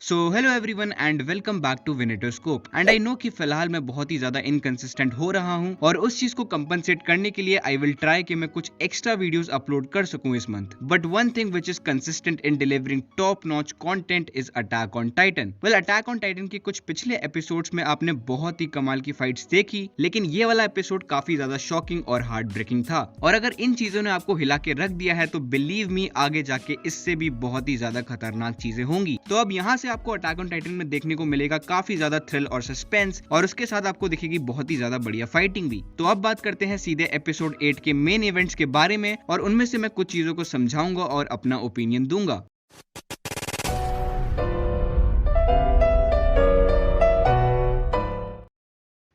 So hello everyone and welcome back to विनेटोस्कोप। And I know कि फिलहाल मैं बहुत ही ज्यादा इनकंसिस्टेंट हो रहा हूं और उस चीज को कंपनसेट करने के लिए आई विल ट्राई कि मैं कुछ एक्स्ट्रा वीडियोस अपलोड कर सकूं इस month. But one thing which is consistent in delivering top notch content is attack on Titan. Well, attack on Titan के कुछ पिछले एपिसोड्स में आपने बहुत ही कमाल की फाइट्स देखी, लेकिन ये वाला एपिसोड काफी ज्यादा शॉकिंग और हार्ट ब्रेकिंग था। और अगर इन चीजों ने आपको हिला के रख दिया है तो बिलीव मी, आगे जाके इससे भी बहुत ही ज्यादा खतरनाक चीजें होंगी। तो अब यहाँ से आपको अटैक ऑन टाइटन में देखने को मिलेगा काफी ज्यादा थ्रिल और सस्पेंस, और उसके साथ आपको दिखेगी बहुत ही ज्यादा बढ़िया फाइटिंग भी। तो अब बात करते हैं सीधे एपिसोड 8 के मेन इवेंट्स के बारे में, और उनमें से मैं कुछ चीजों को समझाऊंगा और अपना ओपिनियन दूंगा।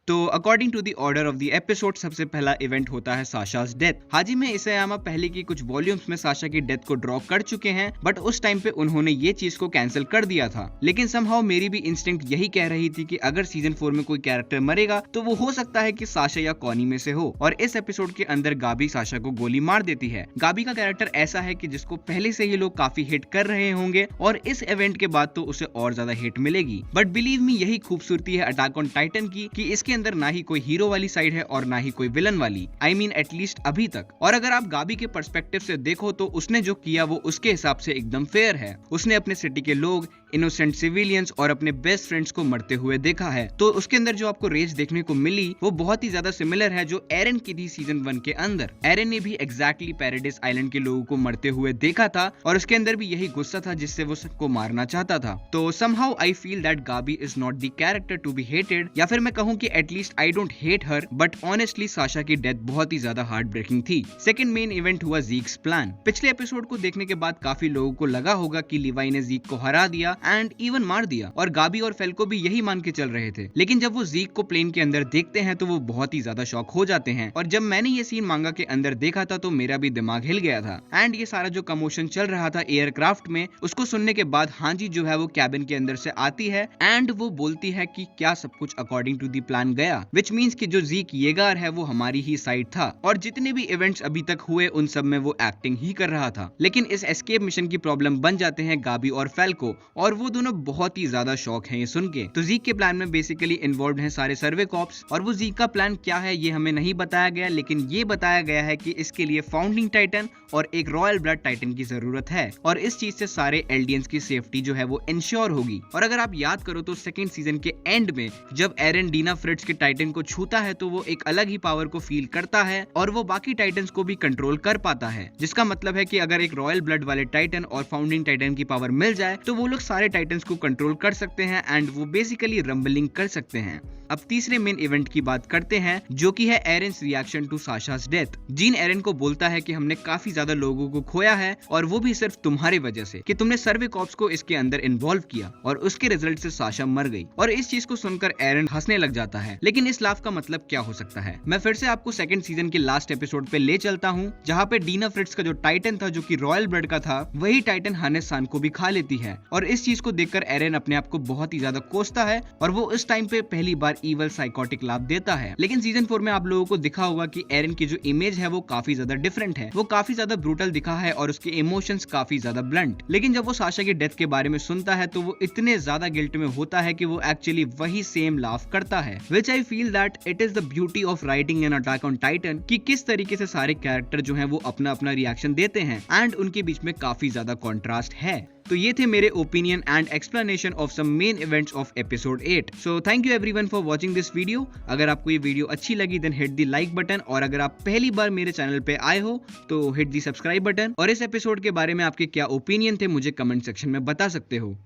तो according to the order of the episode सबसे पहला इवेंट होता है साशा's डेथ। हाजिमे इसेयामा पहले की कुछ वॉल्यूम्स में साशा की डेथ को ड्रॉ कर चुके हैं, बट उस टाइम पे उन्होंने ये चीज को कैंसिल कर दिया था। लेकिन समहाउ मेरी भी इंस्टिंक्ट यही कह रही थी कि अगर सीजन 4 में कोई कैरेक्टर मरेगा तो वो हो सकता है कि साशा या कॉनी में से हो। और इस एपिसोड के अंदर गाबी साशा को गोली मार देती है। गाबी का कैरेक्टर ऐसा है कि जिसको पहले से ही लोग काफी हिट कर रहे होंगे, और इस इवेंट के बाद तो उसे और ज्यादा हिट मिलेगी। बट बिलीव मी, यही खूबसूरती है अटैक ऑन टाइटन की कि इसके अंदर ना ही कोई हीरो वाली साइड है और ना ही कोई विलन वाली। आई मीन एटलीस्ट अभी तक। और अगर आप गाबी के पर्सपेक्टिव से देखो तो उसने जो किया वो उसके हिसाब से एकदम फेयर है। उसने अपने सिटी के लोग, इनोसेंट सिविलियंस और अपने बेस्ट फ्रेंड्स को मरते हुए देखा है। तो उसके अंदर जो आपको रेज देखने को मिली वो बहुत ही ज्यादा सिमिलर है जो एरन की थी सीजन 1 के अंदर। एरन ने भी एग्जैक्टली पैराडाइज आइलैंड के लोगों को मरते हुए देखा था, और उसके अंदर भी यही गुस्सा था जिससे वो सबको मारना चाहता था। तो somehow I feel that Gabi is not the character to be hated, या फिर मैं कहूं कि at least I don't hate her, but honestly Sasha की डेथ बहुत ही ज्यादा हार्ट ब्रेकिंग थी। सेकंड मेन इवेंट हुआ ज़ीक्स प्लान। पिछले एपिसोड को देखने के बाद काफी लोगों को लगा होगा कि लिवाई ने ज़ीक को हरा दिया एंड इवन मार दिया, और गाबी और फेल्को भी यही मान के चल रहे थे। लेकिन जब वो ज़ीक को प्लेन के अंदर देखते हैं तो वो बहुत ही ज्यादा शॉक हो जाते हैं। और जब मैंने ये सीन मांगा के अंदर देखा था तो मेरा भी दिमाग हिल गया था। एंड ये सारा जो कमोशन चल रहा था एयरक्राफ्ट में, उसको सुनने के बाद हांजी जो है वो कैबिन के अंदर से आती है एंड वो बोलती है कि क्या सब कुछ अकॉर्डिंग टू दी प्लान गया, विच मीन्स कि जो ज़ीक येगार है वो हमारी ही साइड था, और जितने भी इवेंट्स अभी तक हुए उन सब में वो एक्टिंग ही कर रहा था। लेकिन इस एस्केप मिशन की प्रॉब्लम बन जाते हैं गाबी और फेल्को, और वो दोनों बहुत ही ज्यादा शॉक हैं ये सुन के। तो ज़ीक के प्लान में बेसिकली इन्वॉल्व हैं सारे सर्वे कॉप्स, और वो ज़ीक का प्लान क्या है ये हमें नहीं बताया गया, लेकिन ये बताया गया है कि इसके लिए फाउंडिंग टाइटन और एक रॉयल ब्लड टाइटन की जरूरत है, और इस चीज से सारे एल्डियंस की सेफ्टी जो है वो इंश्योर होगी। और अगर आप याद करो तो सेकंड सीजन के एंड में जब एरन डीना फ्रिट्ज के टाइटन को छूता है तो वो एक अलग ही पावर को फील करता है, और वो बाकी टाइटन्स को भी कंट्रोल कर पाता है। जिसका मतलब है कि अगर एक रॉयल ब्लड वाले टाइटन और फाउंडिंग टाइटन की पावर मिल जाए तो वो लोग सारे टाइटन्स को कंट्रोल कर सकते हैं एंड वो बेसिकली रंबलिंग कर सकते हैं। अब तीसरे मेन इवेंट की बात करते हैं, जो कि है Aaron's reaction to साशा's death. Gene एरन को बोलता है कि हमने काफी ज्यादा लोगों को खोया है, और वो भी सिर्फ तुम्हारी वजह से, कि तुमने सर्वे कॉप्स को इसके अंदर इन्वॉल्व किया, और उसके रिजल्ट से साशा मर गई। और इस चीज को सुनकर एरन हंसने लग जाता है। लेकिन इस लाफ का मतलब क्या हो सकता है? मैं फिर से आपको सेकंड सीजन के लास्ट एपिसोड पे ले चलता हूँ, जहाँ पे डीना फ्रिट्ज का जो टाइटन था जो कि रॉयल ब्लड का था, वही टाइटन हानेस सान को भी खा लेती है। और इस चीज को देखकर एरन अपने आप को बहुत ही ज्यादा कोसता है, और वो उस टाइम पे पहली बार ईवल साइकोटिक लाभ देता है। लेकिन सीजन 4 में आप लोगों को दिखा होगा कि एरन की जो इमेज है वो काफी ज्यादा डिफरेंट है। वो काफी ज्यादा ब्रूटल दिखा है और उसके इमोशंस काफी ज्यादा ब्लंट। लेकिन जब वो साशा की डेथ के बारे में सुनता है तो वो इतने ज्यादा गिल्ट में होता है कि वो एक्चुअली वही सेम लाफ करता है, which I feel that it is the beauty of writing in Attack on Titan, कि किस तरीके से सारे कैरेक्टर जो हैं वो अपना अपना रिएक्शन देते हैं एंड उनके बीच में काफी ज्यादा कॉन्ट्रास्ट है। तो ये थे मेरे opinion and explanation of some main events of episode 8। So thank you everyone for watching this video. अगर आपको ये वीडियो अच्छी लगी then hit the like button, और अगर आप पहली बार मेरे चैनल पे आए हो तो हिट द सब्सक्राइब बटन। और इस एपिसोड के बारे में आपके क्या ओपिनियन थे मुझे कमेंट सेक्शन में बता सकते हो।